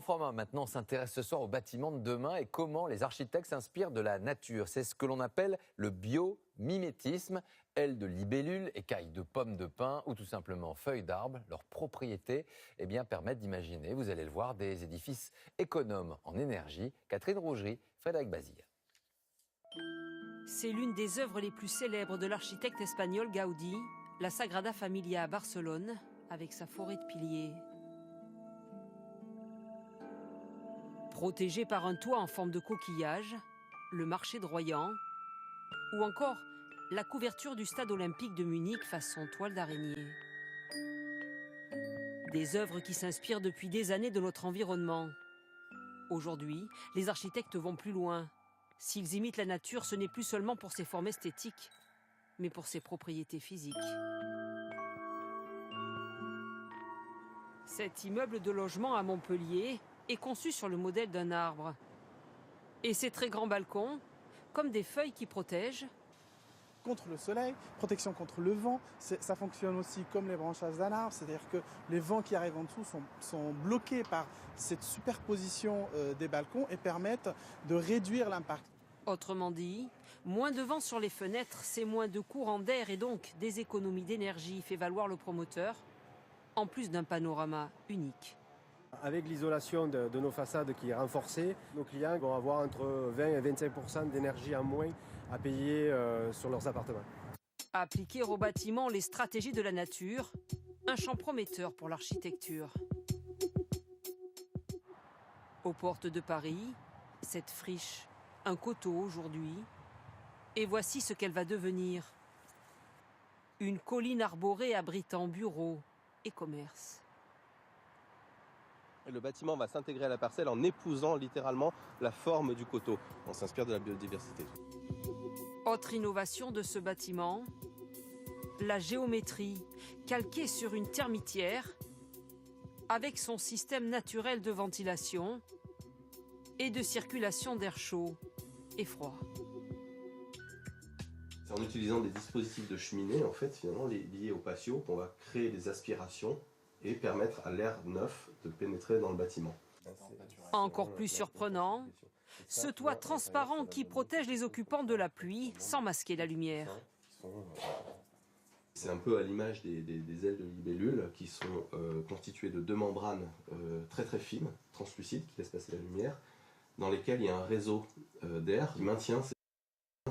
Format maintenant s'intéresse ce soir aux bâtiments de demain et comment les architectes s'inspirent de la nature. C'est ce que l'on appelle le biomimétisme. Ailes de libellules, écailles de pommes de pin ou tout simplement feuilles d'arbres, leurs propriétés permettent d'imaginer, vous allez le voir, des édifices économes en énergie. Catherine Rougerie, Frédéric Bazille. C'est l'une des œuvres les plus célèbres de l'architecte espagnol Gaudí, la Sagrada Familia à Barcelone, avec sa forêt de piliers. Protégé par un toit en forme de coquillage, le marché de Royan, ou encore la couverture du stade olympique de Munich façon toile d'araignée. Des œuvres qui s'inspirent depuis des années de notre environnement. Aujourd'hui, les architectes vont plus loin. S'ils imitent la nature, ce n'est plus seulement pour ses formes esthétiques, mais pour ses propriétés physiques. Cet immeuble de logement à Montpellier est conçu sur le modèle d'un arbre. Et ses très grands balcons, comme des feuilles qui protègent. Contre le soleil, protection contre le vent, ça fonctionne aussi comme les branchages d'un arbre, c'est-à-dire que les vents qui arrivent en dessous sont bloqués par cette superposition des balcons et permettent de réduire l'impact. Autrement dit, moins de vent sur les fenêtres, c'est moins de courant d'air et donc des économies d'énergie, fait valoir le promoteur, en plus d'un panorama unique. Avec l'isolation de nos façades qui est renforcée, nos clients vont avoir entre 20 et 25% d'énergie en moins à payer sur leurs appartements. Appliquer au bâtiment les stratégies de la nature, un champ prometteur pour l'architecture. Aux portes de Paris, cette friche, un coteau aujourd'hui, et voici ce qu'elle va devenir. Une colline arborée abritant bureaux et commerces. Le bâtiment va s'intégrer à la parcelle en épousant littéralement la forme du coteau. On s'inspire de la biodiversité. Autre innovation de ce bâtiment, la géométrie, calquée sur une termitière, avec son système naturel de ventilation et de circulation d'air chaud et froid. C'est en utilisant des dispositifs de cheminée, en fait, finalement, liés au patio, qu'on va créer des aspirations et permettre à l'air neuf de pénétrer dans le bâtiment. Encore plus surprenant, ce toit transparent qui protège les occupants de la pluie sans masquer la lumière. C'est un peu à l'image des ailes de libellule qui sont constituées de deux membranes très très fines, translucides, qui laissent passer la lumière, dans lesquelles il y a un réseau d'air qui maintient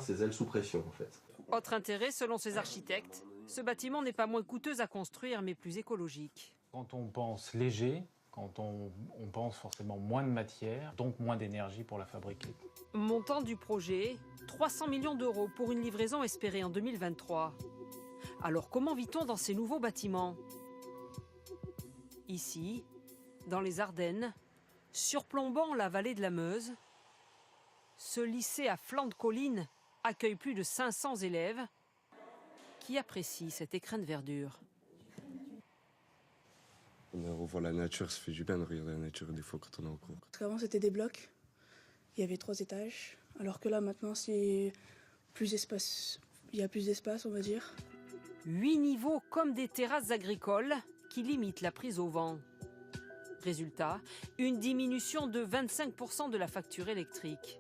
ces ailes sous pression, en fait. Autre intérêt, selon ces architectes, ce bâtiment n'est pas moins coûteux à construire, mais plus écologique. Quand on pense léger, quand on pense forcément moins de matière, donc moins d'énergie pour la fabriquer. Montant du projet, 300 millions d'euros pour une livraison espérée en 2023. Alors comment vit-on dans ces nouveaux bâtiments? Ici, dans les Ardennes, surplombant la vallée de la Meuse, ce lycée à flanc de colline accueille plus de 500 élèves qui apprécient cet écrin de verdure. On revoit la nature, ça fait du bien de regarder la nature des fois quand on est en cours. Parce qu'avant c'était des blocs, il y avait 3 étages, alors que là maintenant c'est plus d'espace, il y a plus d'espace on va dire. 8 niveaux comme des terrasses agricoles qui limitent la prise au vent. Résultat, une diminution de 25% de la facture électrique.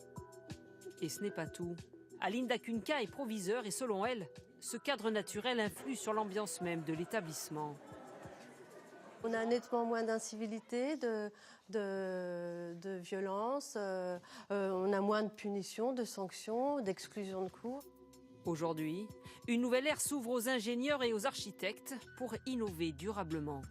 Et ce n'est pas tout. Aline Dakunka est proviseure et selon elle, ce cadre naturel influe sur l'ambiance même de l'établissement. On a nettement moins d'incivilité, de violence, on a moins de punitions, de sanctions, d'exclusion de cours. Aujourd'hui, une nouvelle ère s'ouvre aux ingénieurs et aux architectes pour innover durablement.